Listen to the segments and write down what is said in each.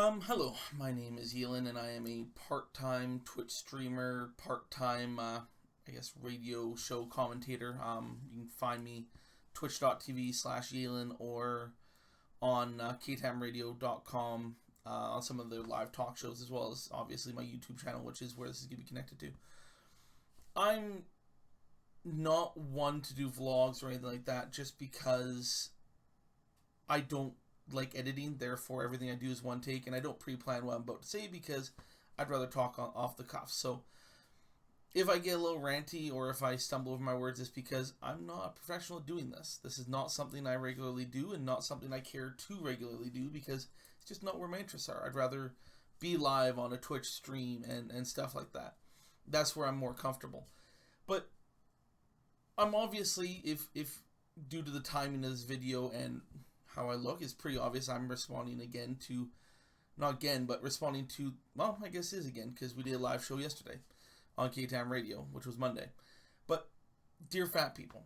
Hello, my name is Elon, and I am a part-time Twitch streamer, part-time, radio show commentator. You can find me twitch.tv/Yalen or on ktamradio.com on some of the live talk shows, as well as obviously my YouTube channel, which is where this is going to be connected to. I'm not one to do vlogs or anything like that, just because I don't like editing, therefore everything I do is one take, and I don't pre-plan what I'm about to say because I'd rather talk off the cuff. So if I get a little ranty or if I stumble over my words, it's because I'm not a professional at doing this. This is not something I regularly do and not something I care to regularly do because it's just not where my interests are. I'd rather be live on a Twitch stream and stuff like that. That's where I'm more comfortable. But I'm obviously, if due to the timing of this video and how I look, is pretty obvious, I'm responding again to, not again, but responding to, well, I guess it is again, because we did a live show yesterday on KTAM Radio, which was Monday. But, dear fat people,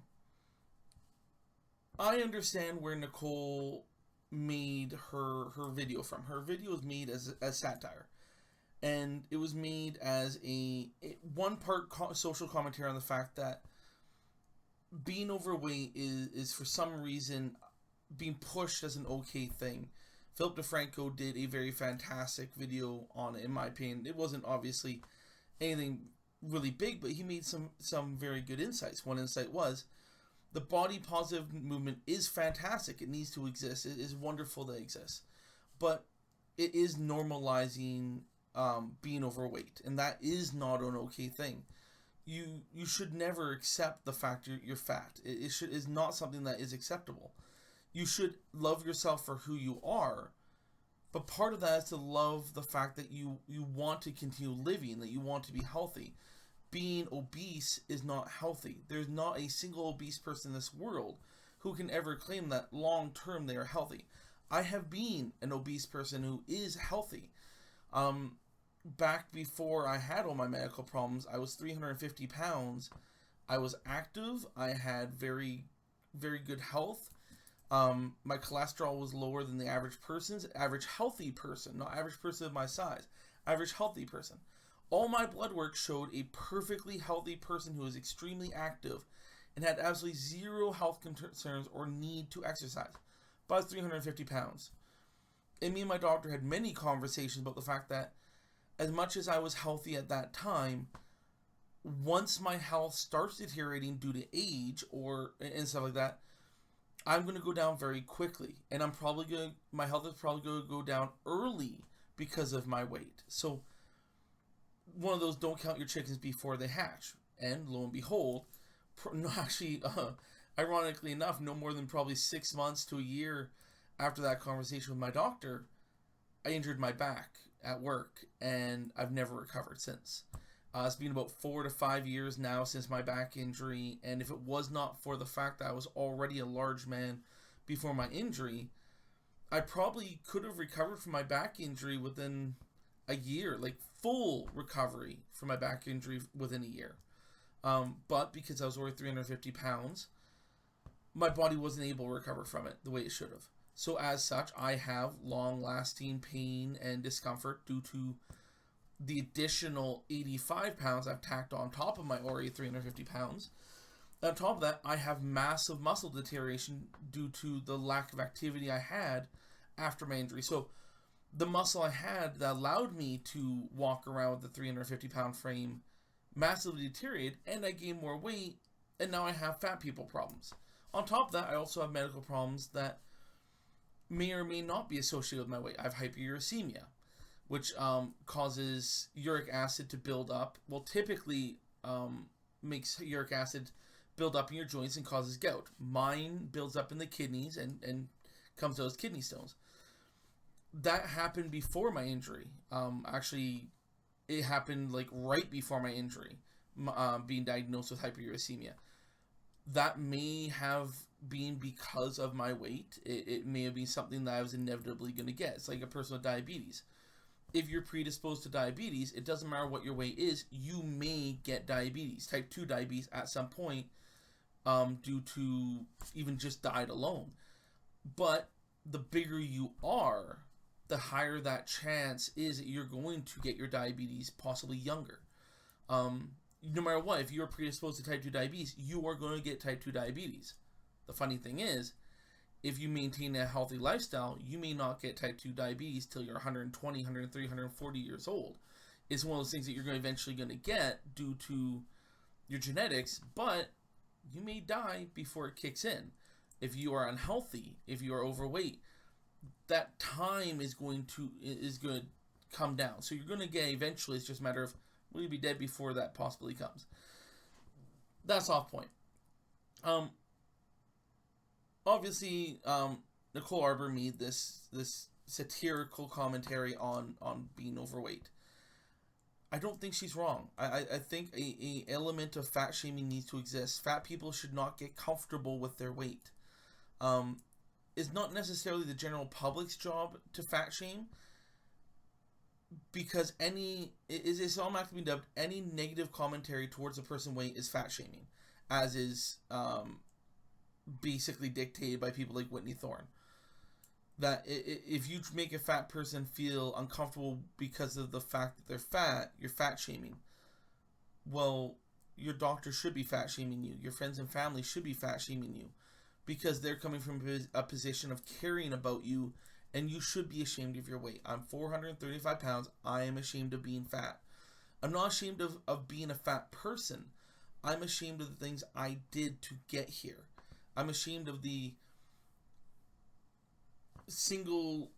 I understand where Nicole made her video from. Her video was made as satire. And it was made as one part social commentary on the fact that being overweight is for some reason being pushed as an okay thing. Philip DeFranco did a very fantastic video on it, in my opinion. It wasn't obviously anything really big, but he made some very good insights. One insight was, the body positive movement is fantastic. It needs to exist. It is wonderful that it exists. But it is normalizing being overweight, and that is not an okay thing. You should never accept the fact you're fat. It is not something that is acceptable. You should love yourself for who you are, but part of that is to love the fact that you want to continue living, that you want to be healthy. Being obese is not healthy. There's not a single obese person in this world who can ever claim that long term they are healthy. I have been an obese person who is healthy. Back before I had all my medical problems, I was 350 pounds. I was active. I had very, very good health. My cholesterol was lower than the average person's. Average healthy person, not average person of my size. Average healthy person. All my blood work showed a perfectly healthy person who was extremely active and had absolutely zero health concerns or need to exercise. But I was 350 pounds. And me and my doctor had many conversations about the fact that as much as I was healthy at that time, once my health starts deteriorating due to age and stuff like that, I'm going to go down very quickly, and my health is probably going to go down early because of my weight. So one of those, don't count your chickens before they hatch. And lo and behold, ironically enough, no more than probably 6 months to a year after that conversation with my doctor, I injured my back at work, and I've never recovered since. It's been about 4 to 5 years now since my back injury, and if it was not for the fact that I was already a large man before my injury, I probably could have recovered from my back injury within a year, like full recovery from my back injury within a year. But because I was over 350 pounds, my body wasn't able to recover from it the way it should have. So as such, I have long-lasting pain and discomfort due to the additional 85 pounds I've tacked on top of my already 350 pounds. On top of that, I have massive muscle deterioration due to the lack of activity I had after my injury. So the muscle I had that allowed me to walk around with the 350 pound frame massively deteriorated, and I gained more weight, and now I have fat people problems. On top of that, I also have medical problems that may or may not be associated with my weight. I have hyperuricemia, which causes uric acid to build up. Well, typically makes uric acid build up in your joints and causes gout. Mine builds up in the kidneys and comes out as kidney stones. That happened before my injury. Actually, it happened like right before my injury, being diagnosed with hyperuricemia. That may have been because of my weight. It may have been something that I was inevitably going to get. It's like a person with diabetes. If you're predisposed to diabetes, it doesn't matter what your weight is, you may get diabetes, type 2 diabetes at some point, due to even just diet alone. But the bigger you are, the higher that chance is that you're going to get your diabetes possibly younger. No matter what, if you're predisposed to type 2 diabetes, you are going to get type 2 diabetes. The funny thing is, if you maintain a healthy lifestyle, you may not get type 2 diabetes till you're 120, 130, 140 years old. It's one of those things that you're eventually going to get due to your genetics, but you may die before it kicks in. If you are unhealthy, if you are overweight, that time is going to come down. So you're going to get eventually. It's just a matter of will you be dead before that possibly comes. That's off point. Obviously, Nicole Arbor made this satirical commentary on being overweight. I don't think she's wrong. I think a element of fat shaming needs to exist. Fat people should not get comfortable with their weight. It's not necessarily the general public's job to fat shame, because it's automatically dubbed any negative commentary towards a person's weight is fat shaming, as is basically dictated by people like Whitney Thorne. That if you make a fat person feel uncomfortable because of the fact that they're fat, you're fat shaming. Well, your doctor should be fat shaming you. Your friends and family should be fat shaming you, because they're coming from a position of caring about you, and you should be ashamed of your weight. I'm 435 pounds. I am ashamed of being fat. I'm not ashamed of being a fat person. I'm ashamed of the things I did to get here. I'm ashamed of the single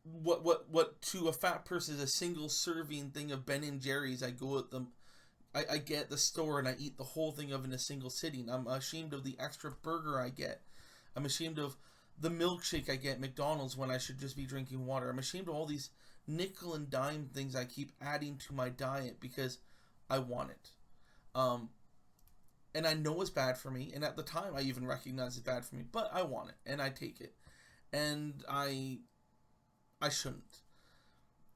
what to a fat person is a single serving thing of Ben and Jerry's. I go at them, I get at the store and I eat the whole thing of in a single sitting. I'm ashamed of the extra burger I get. I'm ashamed of the milkshake I get at McDonald's when I should just be drinking water. I'm ashamed of all these nickel and dime things I keep adding to my diet because I want it. And I know it's bad for me, and at the time I even recognize it's bad for me, but I want it and I take it. And I shouldn't.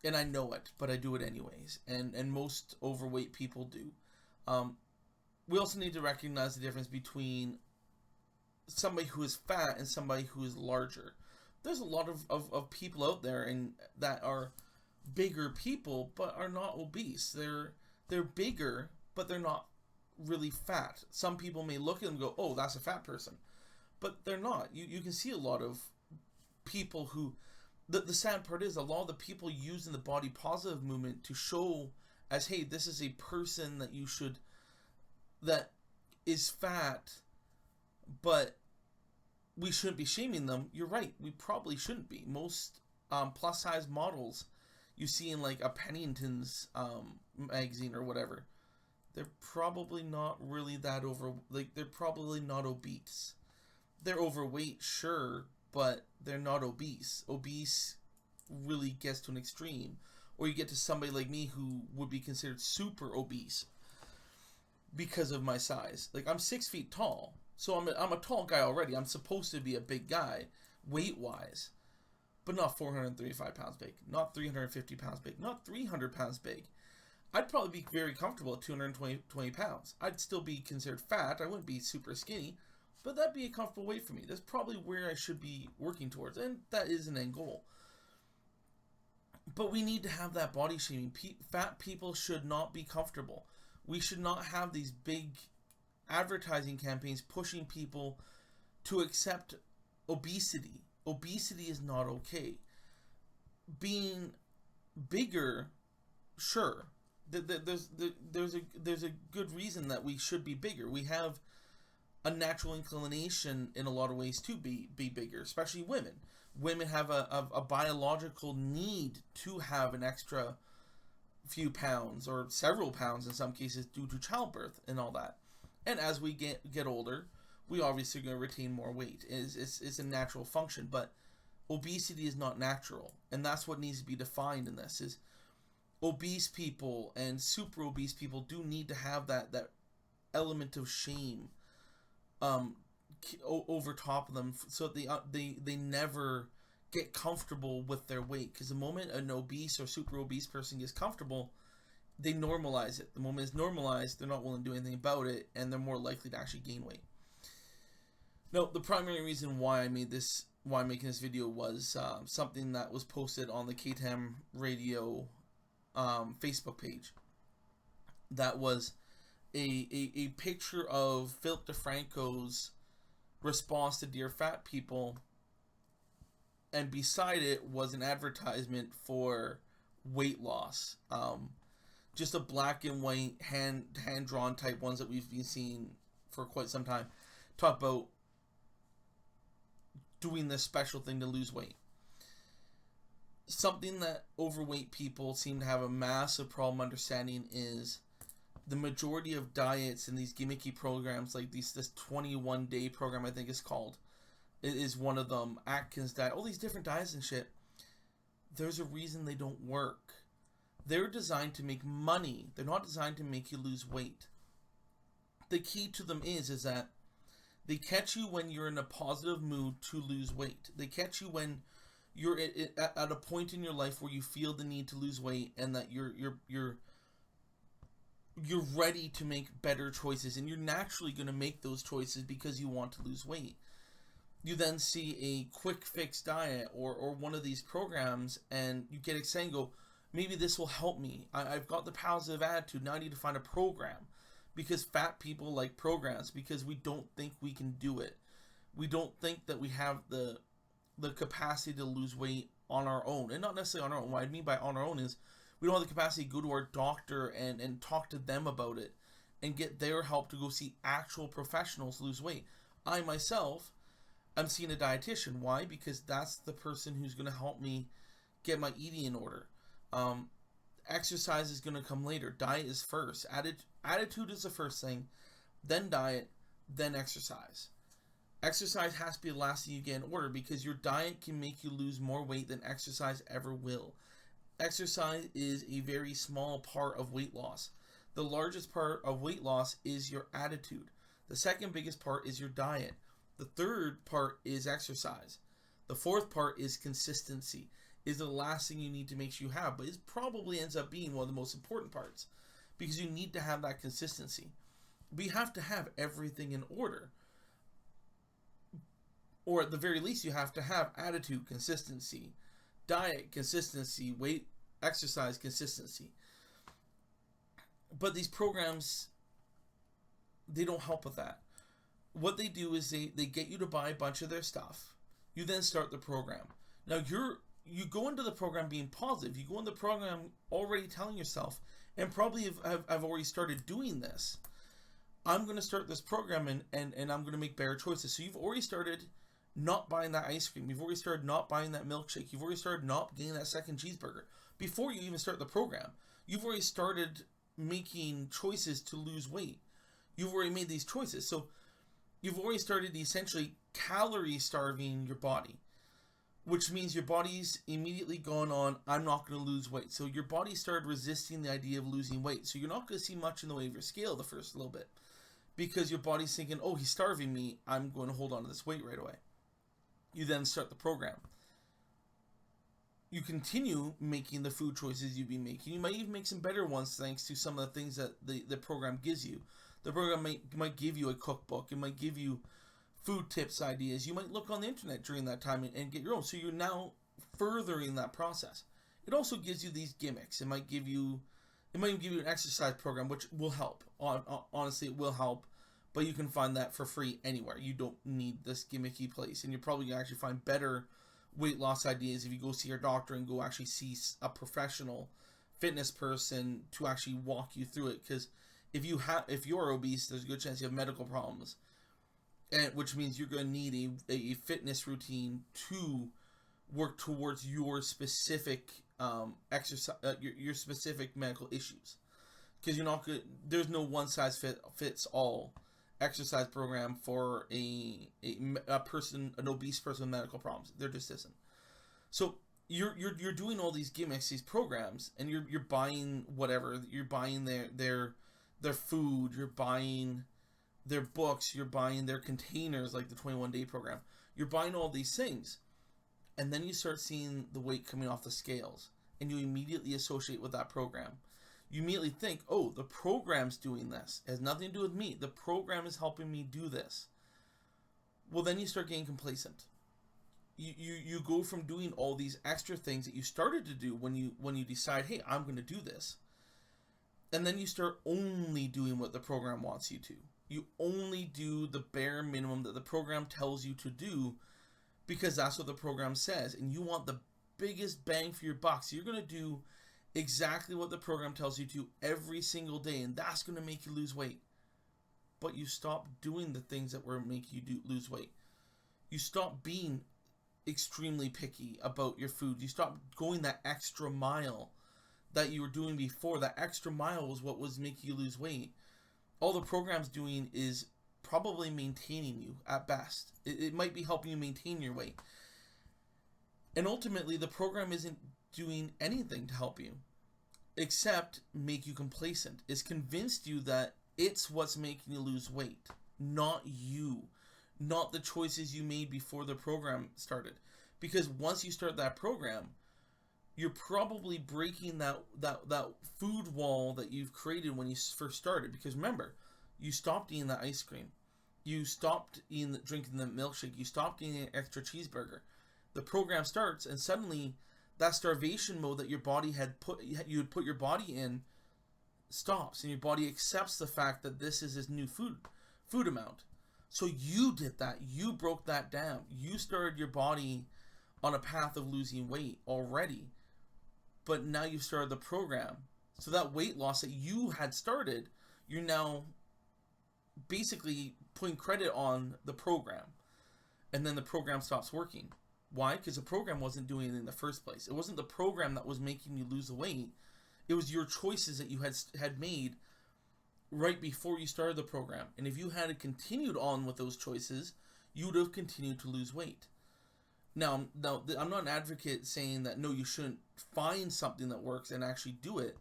And I know it, but I do it anyways. And most overweight people do. We also need to recognize the difference between somebody who is fat and somebody who is larger. There's a lot of people out there and that are bigger people but are not obese. They're bigger, but they're not really fat. Some people may look at them and go, oh, that's a fat person. But they're not. You can see a lot of people who, the sad part is a lot of the people using the body positive movement to show as, hey, this is a person that is fat, but we shouldn't be shaming them. You're right, we probably shouldn't be. Most plus size models you see in like a Pennington's magazine or whatever, they're probably not really that they're probably not obese. They're overweight, sure, but they're not obese. Obese really gets to an extreme. Or you get to somebody like me who would be considered super obese because of my size. Like, I'm 6 feet tall, so I'm a tall guy already. I'm supposed to be a big guy, weight-wise, but not 435 pounds big, not 350 pounds big, not 300 pounds big. I'd probably be very comfortable at 220 pounds. I'd still be considered fat. I wouldn't be super skinny, but that'd be a comfortable weight for me. That's probably where I should be working towards, and that is an end goal. But we need to have that body shaming. Fat people should not be comfortable. We should not have these big advertising campaigns pushing people to accept obesity. Obesity is not okay. Being bigger, sure. There's a good reason that we should be bigger. We have a natural inclination in a lot of ways to be bigger, especially women. Women have a biological need to have an extra few pounds or several pounds in some cases due to childbirth and all that. And as we get older, we obviously are going to retain more weight. It's a natural function, but obesity is not natural, and that's what needs to be defined in this. Is obese people and super obese people do need to have that element of shame over top of them, so they never get comfortable with their weight. Because the moment an obese or super obese person gets comfortable, they normalize it. The moment it's normalized, they're not willing to do anything about it, and they're more likely to actually gain weight. Now, the primary reason why I made this why I'm making this video was something that was posted on the KTM Radio Facebook page. That was a picture of Philip DeFranco's response to Dear Fat People, and beside it was an advertisement for weight loss. Just a black and white hand-drawn type ones that we've been seeing for quite some time. Talk about doing this special thing to lose weight. Something that overweight people seem to have a massive problem understanding is the majority of diets and these gimmicky programs, like this 21-day program, I think it's called, it is one of them, Atkins diet, all these different diets and shit. There's a reason they don't work. They're designed to make money. They're not designed to make you lose weight. The key to them is that they catch you when you're in a positive mood to lose weight. They catch you when you're at a point in your life where you feel the need to lose weight, and that you're ready to make better choices, and you're naturally going to make those choices because you want to lose weight. You then see a quick fix diet or one of these programs, and you get excited and go, maybe this will help me. I've got the positive attitude, now I need to find a program. Because fat people like programs, because we don't think we can do it. We don't think that we have the capacity to lose weight on our own. And not necessarily on our own. What I mean by on our own is we don't have the capacity to go to our doctor and talk to them about it and get their help to go see actual professionals lose weight. I myself, I'm seeing a dietitian. Why? Because that's the person who's going to help me get my eating in order. Exercise is going to come later. Diet is first. Attitude is the first thing, then diet, then exercise. Exercise has to be the last thing you get in order, because your diet can make you lose more weight than exercise ever will. Exercise is a very small part of weight loss. The largest part of weight loss is your attitude. The second biggest part is your diet. The third part is exercise. The fourth part is consistency. Is the last thing you need to make sure you have, but it probably ends up being one of the most important parts, because you need to have that consistency. We have to have everything in order, or at the very least you have to have attitude, consistency, diet, consistency, weight, exercise, consistency. But these programs, they don't help with that. What they do is they get you to buy a bunch of their stuff. You then start the program. Now you go into the program being positive. You go into the program already telling yourself, and probably have already started doing this, I'm going to start this program and I'm going to make better choices. So you've already started not buying that ice cream. You've already started not buying that milkshake. You've already started not getting that second cheeseburger. Before you even start the program, you've already started making choices to lose weight. You've already made these choices. So you've already started essentially calorie starving your body, which means your body's immediately gone on, I'm not going to lose weight. So your body started resisting the idea of losing weight. So you're not going to see much in the way of your scale the first little bit, because your body's thinking, oh, he's starving me, I'm going to hold on to this weight right away. You then start the program. You continue making the food choices you've been making. You might even make some better ones thanks to some of the things that the program gives you. The program might give you a cookbook. It might give you food tips, ideas. You might look on the internet during that time and get your own. So you're now furthering that process. It also gives you these gimmicks. It might even give you an exercise program, which will help. Honestly, it will help. But you can find that for free anywhere. You don't need this gimmicky place. And you're probably going to actually find better weight loss ideas if you go see your doctor and go actually see a professional fitness person to actually walk you through it. Because if you're obese, there's a good chance you have medical problems. And which means you're going to need a fitness routine to work towards your specific exercise, your specific medical issues. Because you're not good. There's no one size fits all exercise program for an obese person with medical problems. There just isn't. So you're doing all these gimmicks, these programs, and you're buying whatever. You're buying their food. You're buying their books, you're buying their containers like the 21-day program. You're buying all these things. And then you start seeing the weight coming off the scales. And you immediately associate with that program. You immediately think, oh, the program's doing this. It has nothing to do with me. The program is helping me do this. Well, then you start getting complacent. you go from doing all these extra things that you started to do when you decide, hey, I'm going to do this, and then you start only doing what the program wants you to. You only do the bare minimum that the program tells you to do because that's what the program says, and you want the biggest bang for your buck. So you're going to do exactly what the program tells you to every single day, and that's going to make you lose weight. But you stop doing the things that were make you lose weight. You stop being extremely picky about your food. You stop going that extra mile that you were doing before. That extra mile was what was making you lose weight. All the program's doing is probably maintaining you at best. It might be helping you maintain your weight. And ultimately, the program isn't doing anything to help you except make you complacent. It's convinced you that it's what's making you lose weight, not you, not the choices you made before the program started. Because once you start that program, you're probably breaking that food wall that you've created when you first started. Because remember, you stopped eating the ice cream, you stopped drinking the milkshake, you stopped eating an extra cheeseburger. The program starts, and suddenly that starvation mode that your body you had put your body in stops, and your body accepts the fact that this is this new food amount. So you did that. You broke that down. You started your body on a path of losing weight already, but now you've started the program. So that weight loss that you had started, you're now basically putting credit on the program, and then the program stops working. Why? Because the program wasn't doing it in the first place. It wasn't the program that was making you lose the weight. It was your choices that you had made right before you started the program. And if you had continued on with those choices, you would have continued to lose weight. Now, I'm not an advocate saying that, no, you shouldn't find something that works and actually do it,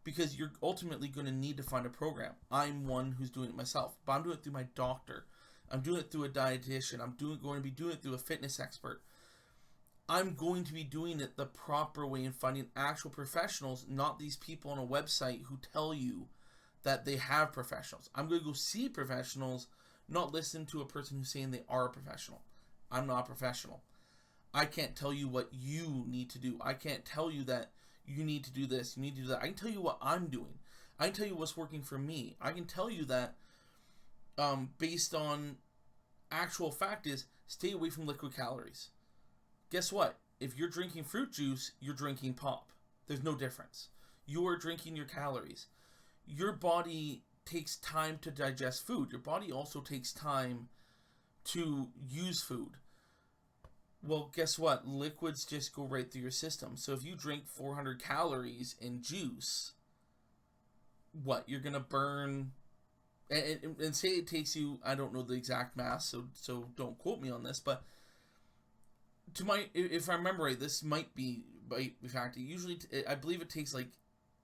because you're ultimately going to need to find a program. I'm one who's doing it myself, but I'm doing it through my doctor. I'm doing it through a dietitian. I'm going to be doing it through a fitness expert. I'm going to be doing it the proper way and finding actual professionals, not these people on a website who tell you that they have professionals. I'm going to go see professionals, not listen to a person who's saying they are a professional. I'm not a professional. I can't tell you what you need to do. I can't tell you that you need to do this, you need to do that. I can tell you what I'm doing. I can tell you what's working for me. I can tell you that based on actual fact is, stay away from liquid calories. Guess what? If you're drinking fruit juice, you're drinking pop. There's no difference. You are drinking your calories. Your body takes time to digest food. Your body also takes time to use food. Well, guess what? Liquids just go right through your system. So if you drink 400 calories in juice, what? You're going to burn... And say it takes you... I don't know the exact math, so don't quote me on this, but... if I remember right, this might be by fact. Usually, I believe it takes like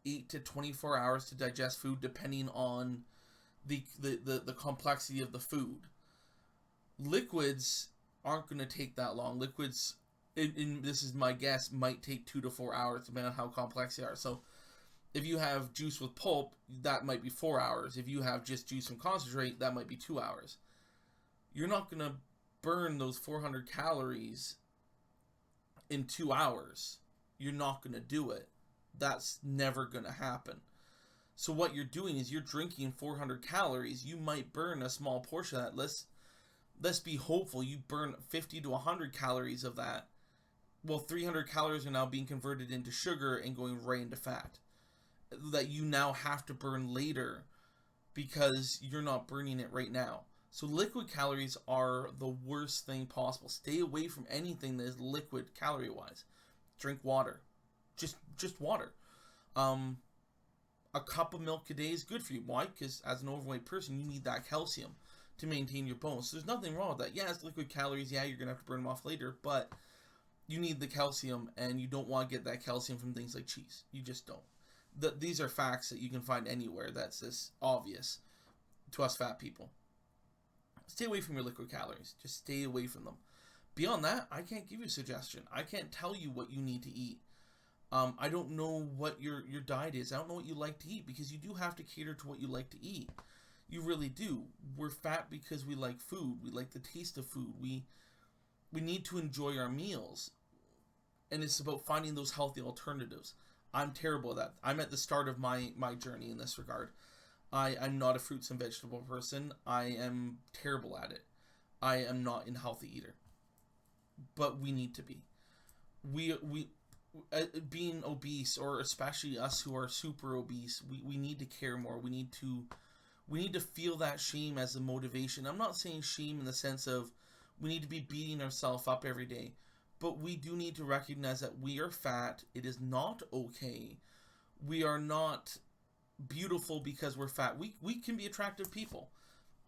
8 to 24 hours to digest food, depending on the complexity of the food. Liquids aren't going to take that long. Liquids, this is my guess, might take 2 to 4 hours, depending on how complex they are. So, if you have juice with pulp, that might be 4 hours. If you have just juice and concentrate, that might be 2 hours. You're not going to burn those 400 calories in 2 hours. You're not going to do it. That's never going to happen. So what you're doing is you're drinking 400 calories. You might burn a small portion of that. Let's be hopeful. You burn 50 to 100 calories of that. Well, 300 calories are now being converted into sugar and going right into fat that you now have to burn later because you're not burning it right now. So liquid calories are the worst thing possible. Stay away from anything that is liquid calorie-wise. Drink water. Just water. A cup of milk a day is good for you. Why? Because as an overweight person, you need that calcium to maintain your bones. So there's nothing wrong with that. Yeah, it's liquid calories. Yeah, you're going to have to burn them off later. But you need the calcium, and you don't want to get that calcium from things like cheese. You just don't. These are facts that you can find anywhere. That's this obvious to us fat people. Stay away from your liquid calories. Just stay away from them. Beyond that, I can't give you a suggestion. I can't tell you what you need to eat. I don't know what your diet is. I don't know what you like to eat, because you do have to cater to what you like to eat. You really do. We're fat because we like food. We like the taste of food. we need to enjoy our meals, and it's about finding those healthy alternatives. I'm terrible at that. I'm at the start of my journey in this regard. I'm not a fruits and vegetable person. I am terrible at it. I am not a healthy eater. But we need to be. We being obese, or especially us who are super obese, we need to care more. We need to feel that shame as a motivation. I'm not saying shame in the sense of we need to be beating ourselves up every day, but we do need to recognize that we are fat. It is not okay. We are not beautiful because we're fat. We can be attractive people.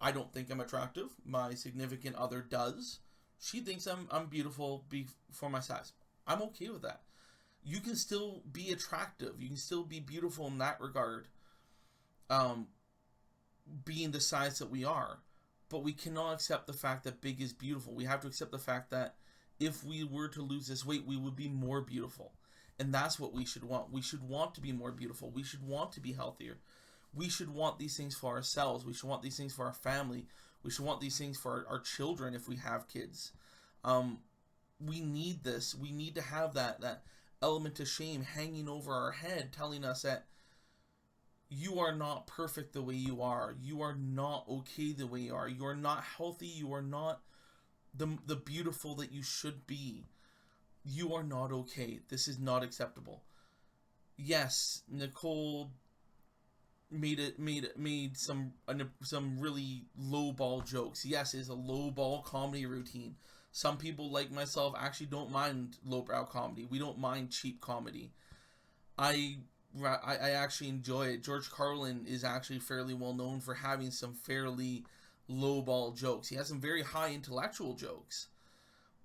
I don't think I'm attractive. My significant other does. She thinks I'm beautiful for my size. I'm okay with that. You can still be attractive. You can still be beautiful in that regard. Being the size that we are. But we cannot accept the fact that big is beautiful. We have to accept the fact that if we were to lose this weight, we would be more beautiful. And that's what we should want. We should want to be more beautiful. We should want to be healthier. We should want these things for ourselves. We should want these things for our family. We should want these things for our children if we have kids. We need this. We need to have that element of shame hanging over our head, telling us that you are not perfect the way you are. You are not okay the way you are. You are not healthy. You are not the beautiful that you should be. You are not okay. This is not acceptable. Yes, Nicole made some really low ball jokes. Yes, it's a low ball comedy routine. Some people like myself actually don't mind lowbrow comedy. We don't mind cheap comedy. I actually enjoy it. George Carlin is actually fairly well known for having some fairly low ball jokes. He has some very high intellectual jokes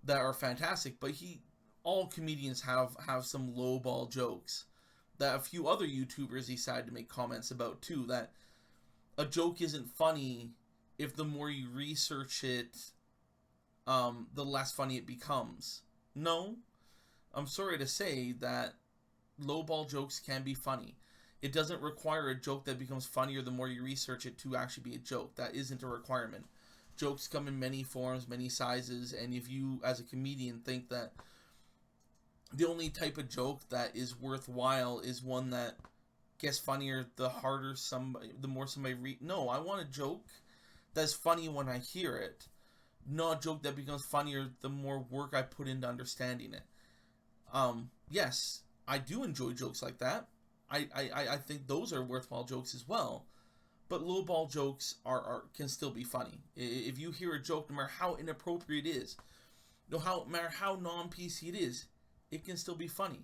that are fantastic, but all comedians have some low ball jokes that a few other YouTubers decided to make comments about too, that a joke isn't funny if the more you research it, the less funny it becomes. No, I'm sorry to say that lowball jokes can be funny. It doesn't require a joke that becomes funnier the more you research it to actually be a joke. That isn't a requirement. Jokes come in many forms, many sizes, and if you, as a comedian, think that the only type of joke that is worthwhile is one that gets funnier the more somebody No, I want a joke that's funny when I hear it, not a joke that becomes funnier the more work I put into understanding it. Yes, I do enjoy jokes like that. I think those are worthwhile jokes as well. But lowball jokes can still be funny. If you hear a joke, no matter how inappropriate it is, no matter how non-PC it is, it can still be funny.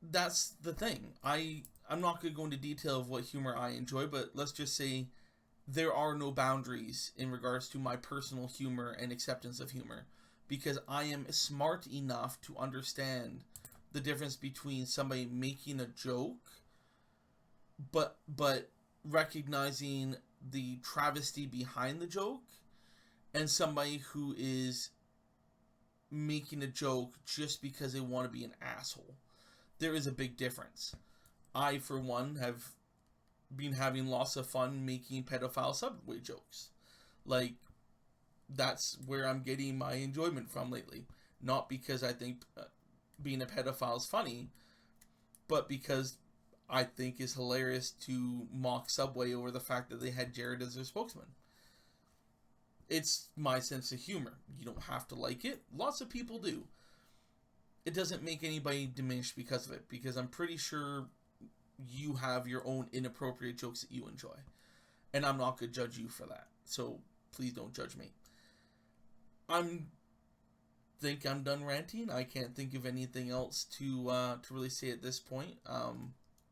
That's the thing. I'm not going to go into detail of what humor I enjoy, but let's just say there are no boundaries in regards to my personal humor and acceptance of humor, because I am smart enough to understand the difference between somebody making a joke but recognizing the travesty behind the joke, and somebody who is making a joke just because they want to be an asshole. There is a big difference. I, for one, have been having lots of fun making pedophile subway jokes. Like, that's where I'm getting my enjoyment from lately. Not because I think being a pedophile is funny, but because I think it's hilarious to mock Subway over the fact that they had Jared as their spokesman. It's my sense of humor. You don't have to like it. Lots of people do. It doesn't make anybody diminished because of it, because I'm pretty sure you have your own inappropriate jokes that you enjoy. And I'm not going to judge you for that. So please don't judge me. Think I'm done ranting. I can't think of anything else to really say at this point,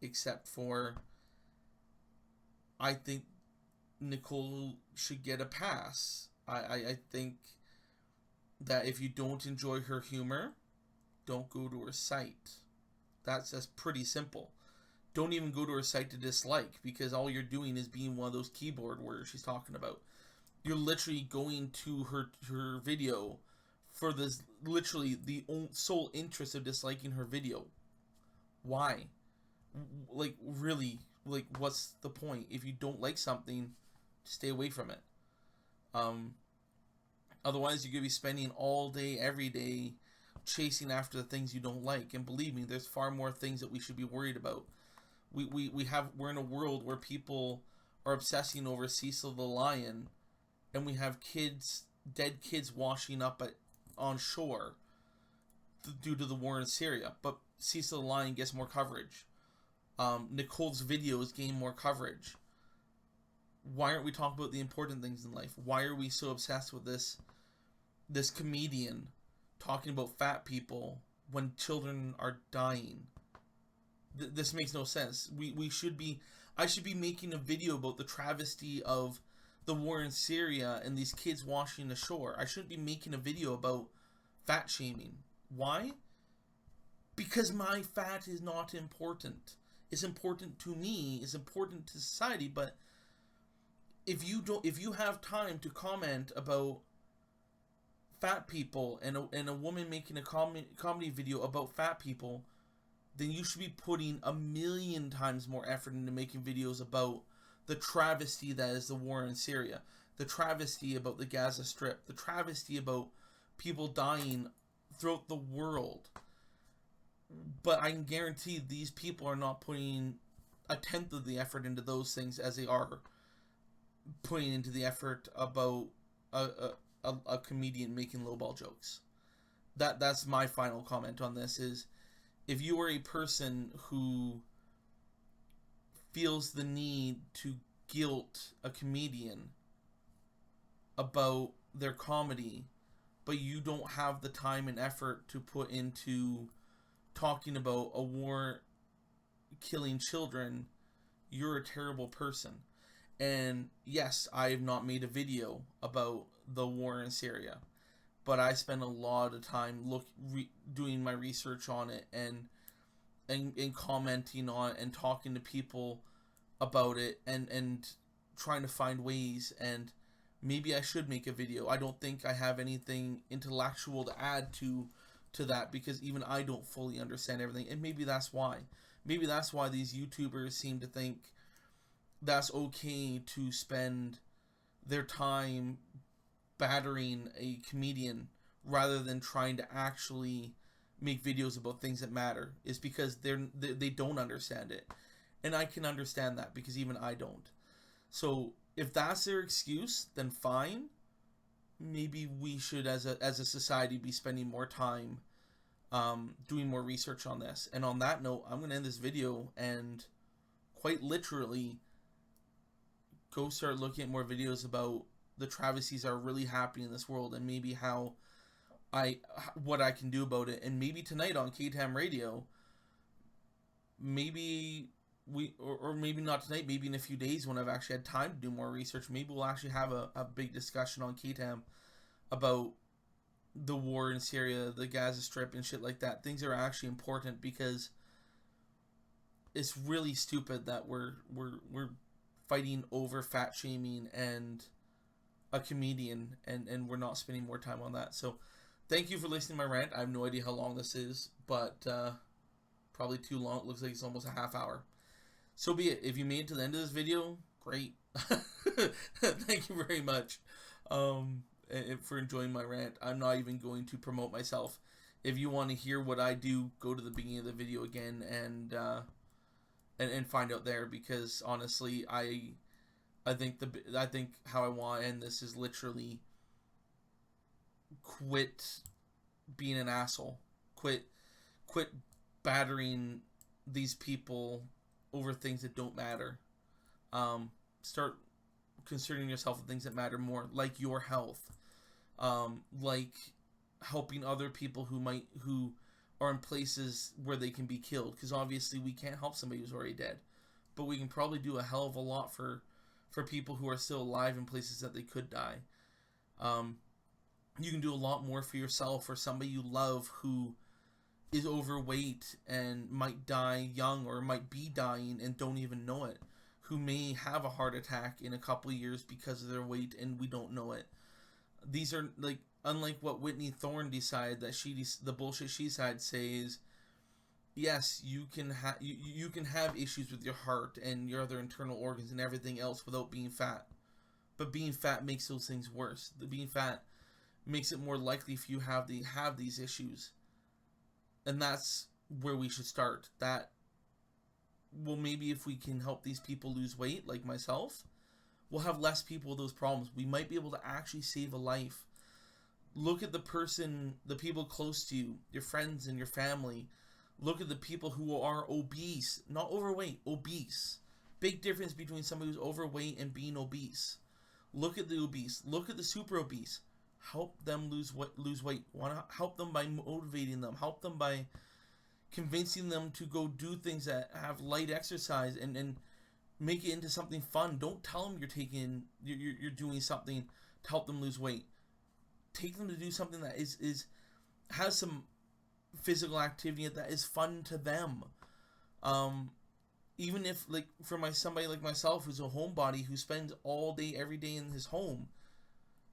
except for I think Nicole should get a pass. I think that if you don't enjoy her humor, don't go to her site. That's pretty simple. Don't even go to her site to dislike, because all you're doing is being one of those keyboard warriors she's talking about. You're literally going to her video for this, literally the sole interest of disliking her video. Why? Like, really, like, what's the point? If you don't like something, stay away from it. Otherwise, you're going to be spending all day, every day, chasing after the things you don't like. And believe me, there's far more things that we should be worried about. We're in a world where people are obsessing over Cecil the lion, and we have dead kids washing up on shore due to the war in Syria. But Cecil the lion gets more coverage. Nicole's videos gain more coverage. Why aren't we talking about the important things in life? Why are we so obsessed with this comedian talking about fat people when children are dying? This makes no sense. I should be making a video about the travesty of the war in Syria and these kids washing ashore. I shouldn't be making a video about fat shaming. Why? Because my fat is not important. It's important to me, it's important to society, but if you have time to comment about fat people and a woman making a comedy video about fat people, then you should be putting 1,000,000 times more effort into making videos about the travesty that is the war in Syria, the travesty about the Gaza Strip, the travesty about people dying throughout the world. But I can guarantee these people are not putting 1/10 of the effort into those things as they are putting into the effort about a comedian making lowball jokes. That's my final comment on this is, if you are a person who feels the need to guilt a comedian about their comedy, but you don't have the time and effort to put into talking about a war killing children, you're a terrible person. And yes, I have not made a video about the war in Syria, but I spend a lot of time doing my research on it and commenting on it and talking to people about it and trying to find ways. And maybe I should make a video. I don't think I have anything intellectual to add to that, because even I don't fully understand everything. And maybe that's why. Maybe that's why these YouTubers seem to think that's okay to spend their time battering a comedian rather than trying to actually make videos about things that matter. Is because they don't understand it. And I can understand that, because even I don't. So if that's their excuse, then fine. Maybe we should, as a society, be spending more time doing more research on this. And on that note, I'm going to end this video and quite literally go start looking at more videos about the travesties that are really happening in this world, and maybe what I can do about it. And maybe tonight on KTAM Radio, maybe or maybe not tonight, maybe in a few days when I've actually had time to do more research, maybe we'll actually have a big discussion on KTAM about the war in Syria, the Gaza Strip, and shit like that. Things are actually important, because it's really stupid that we're fighting over fat shaming and a comedian, and we're not spending more time on that. So thank you for listening to my rant. I have no idea how long this is, but probably too long. It looks like it's almost a half hour. So be it. If you made it to the end of this video, great. Thank you very much for enjoying my rant. I'm not even going to promote myself. If you want to hear what I do, go to the beginning of the video again and find out there, because honestly, I think how I want to end this is literally quit being an asshole. Quit battering these people over things that don't matter. Start concerning yourself with things that matter more, like your health, like helping other people who are in places where they can be killed, because obviously we can't help somebody who's already dead, but we can probably do a hell of a lot for people who are still alive in places that they could die. You can do a lot more for yourself or somebody you love who is overweight and might die young, or might be dying and don't even know it, who may have a heart attack in a couple of years because of their weight and we don't know it. These are like, unlike what Whitney Thorne decided, that the bullshit she decided says, yes, you can have issues with your heart and your other internal organs and everything else without being fat, but being fat makes those things worse. Being fat makes it more likely if you have these issues. And that's where we should start. That, well, maybe if we can help these people lose weight, like myself, we'll have less people with those problems. We might be able to actually save a life. Look at the people close to you, your friends and your family. Look at the people who are obese, not overweight, obese. Big difference between somebody who's overweight and being obese. Look at the obese. Look at the super obese. Help them lose weight. Want to help them by motivating them. Help them by convincing them to go do things that have light exercise and make it into something fun. Don't tell them you're doing something to help them lose weight. Take them to do something that has some physical activity that is fun to them. Even if, like, for somebody like myself who's a homebody who spends all day every day in his home,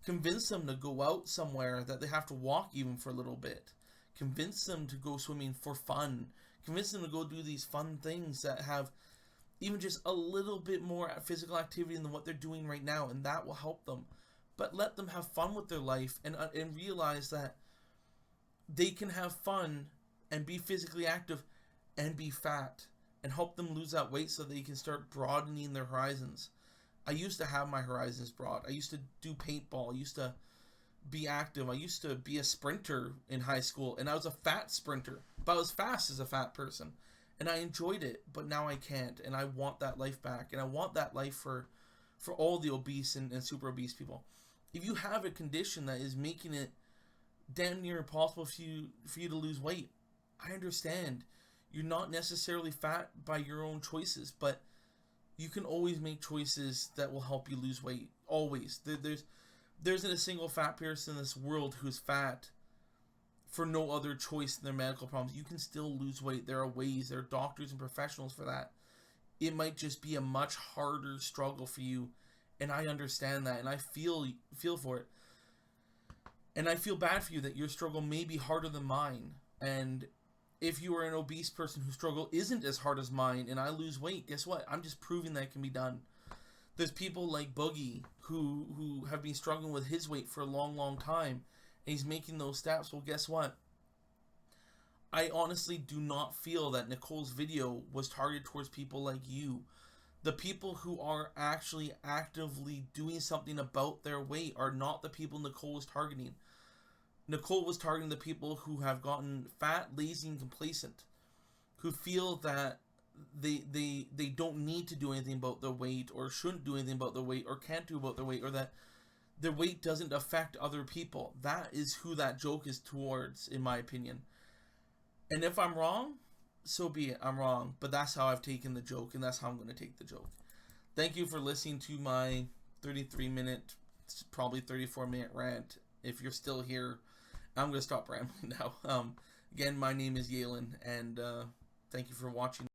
convince them to go out somewhere that they have to walk even for a little bit. Convince them to go swimming for fun. Convince them to go do these fun things that have even just a little bit more physical activity than what they're doing right now, and that will help them. But let them have fun with their life and realize that they can have fun and be physically active and be fat, and help them lose that weight so they can start broadening their horizons. I used to have my horizons broad. I used to do paintball. I used to be active. I used to be a sprinter in high school, and I was a fat sprinter, but I was fast as a fat person, and I enjoyed it. But now I can't, and I want that life back, and I want that life for all the obese and super obese people. If you have a condition that is making it damn near impossible for you to lose weight, I understand. You're not necessarily fat by your own choices, but you can always make choices that will help you lose weight. Always. There isn't a single fat person in this world who's fat for no other choice than their medical problems. You can still lose weight. There are ways. There are doctors and professionals for that. It might just be a much harder struggle for you, and I understand that, and I feel for it. And I feel bad for you that your struggle may be harder than mine. And if you are an obese person whose struggle isn't as hard as mine and I lose weight, guess what? I'm just proving that it can be done. There's people like Boogie who have been struggling with his weight for a long, long time, and he's making those steps. Well, guess what? I honestly do not feel that Nicole's video was targeted towards people like you. The people who are actually actively doing something about their weight are not the people Nicole was targeting. Nicole was targeting the people who have gotten fat, lazy, and complacent, who feel that they don't need to do anything about their weight, or shouldn't do anything about their weight, or can't do about their weight, or that their weight doesn't affect other people. That is who that joke is towards, in my opinion. And if I'm wrong, so be it. I'm wrong, but that's how I've taken the joke, and that's how I'm going to take the joke. Thank you for listening to my 33-minute, probably 34-minute rant. If you're still here, I'm going to stop rambling now. Again, my name is Yalen, and thank you for watching.